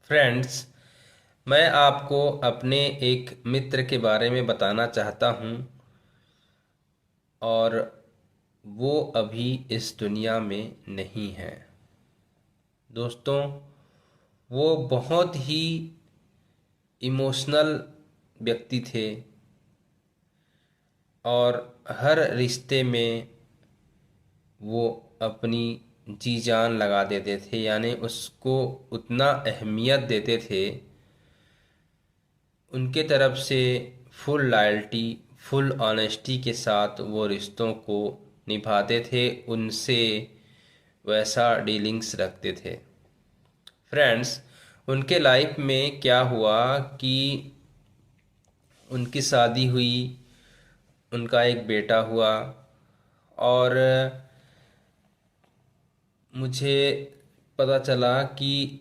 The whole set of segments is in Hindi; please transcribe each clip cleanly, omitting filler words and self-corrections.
फ्रेंड्स, मैं आपको अपने एक मित्र के बारे में बताना चाहता हूँ और वो अभी इस दुनिया में नहीं है। दोस्तों, वो बहुत ही इमोशनल व्यक्ति थे और हर रिश्ते में वो अपनी जी जान लगा देते थे, यानी उसको उतना अहमियत देते थे। उनके तरफ से फुल लॉयल्टी, फुल ऑनेस्टी के साथ वो रिश्तों को निभाते थे, उनसे वैसा डीलिंग्स रखते थे। फ्रेंड्स, उनके लाइफ में क्या हुआ कि उनकी शादी हुई, उनका एक बेटा हुआ और मुझे पता चला कि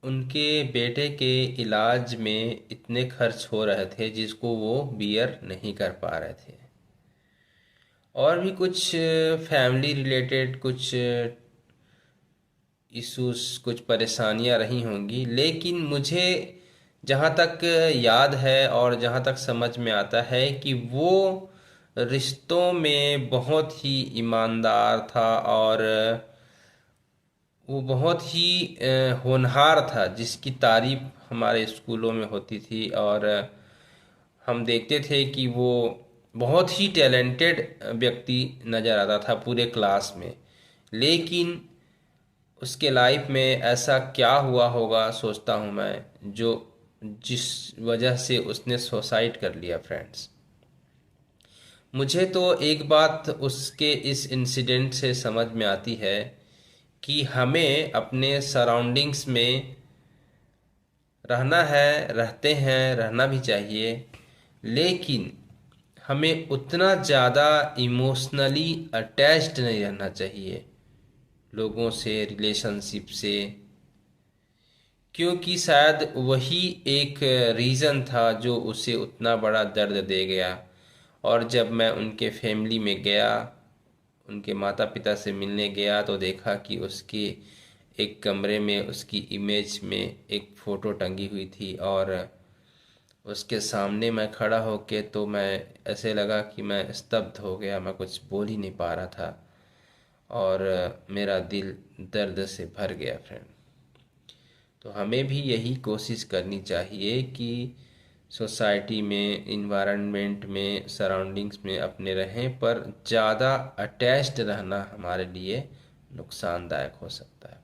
उनके बेटे के इलाज में इतने खर्च हो रहे थे जिसको वो बियर नहीं कर पा रहे थे। और भी कुछ फैमिली रिलेटेड कुछ इश्यूज, कुछ परेशानियां रही होंगी, लेकिन मुझे जहाँ तक याद है और जहाँ तक समझ में आता है कि वो रिश्तों में बहुत ही ईमानदार था और वो बहुत ही होनहार था, जिसकी तारीफ हमारे स्कूलों में होती थी और हम देखते थे कि वो बहुत ही टैलेंटेड व्यक्ति नज़र आता था पूरे क्लास में। लेकिन उसके लाइफ में ऐसा क्या हुआ होगा, सोचता हूँ मैं, जो जिस वजह से उसने सुसाइड कर लिया। फ्रेंड्स, मुझे तो एक बात उसके इस इंसिडेंट से समझ में आती है कि हमें अपने सराउंडिंग्स में रहना है, रहते हैं, रहना भी चाहिए, लेकिन हमें उतना ज़्यादा इमोशनली अटैच्ड नहीं रहना चाहिए लोगों से, रिलेशनशिप से, क्योंकि शायद वही एक रीज़न था जो उसे उतना बड़ा दर्द दे गया। और जब मैं उनके फैमिली में गया, उनके माता पिता से मिलने गया, तो देखा कि उसके एक कमरे में उसकी इमेज में एक फ़ोटो टंगी हुई थी और उसके सामने मैं खड़ा होके तो मैं ऐसे लगा कि मैं स्तब्ध हो गया, मैं कुछ बोल ही नहीं पा रहा था और मेरा दिल दर्द से भर गया। फ्रेंड, तो हमें भी यही कोशिश करनी चाहिए कि सोसाइटी में, इन्वायरमेंट में, सराउंडिंग्स में अपने रहें, पर ज़्यादा अटैच्ड रहना हमारे लिए नुकसानदायक हो सकता है।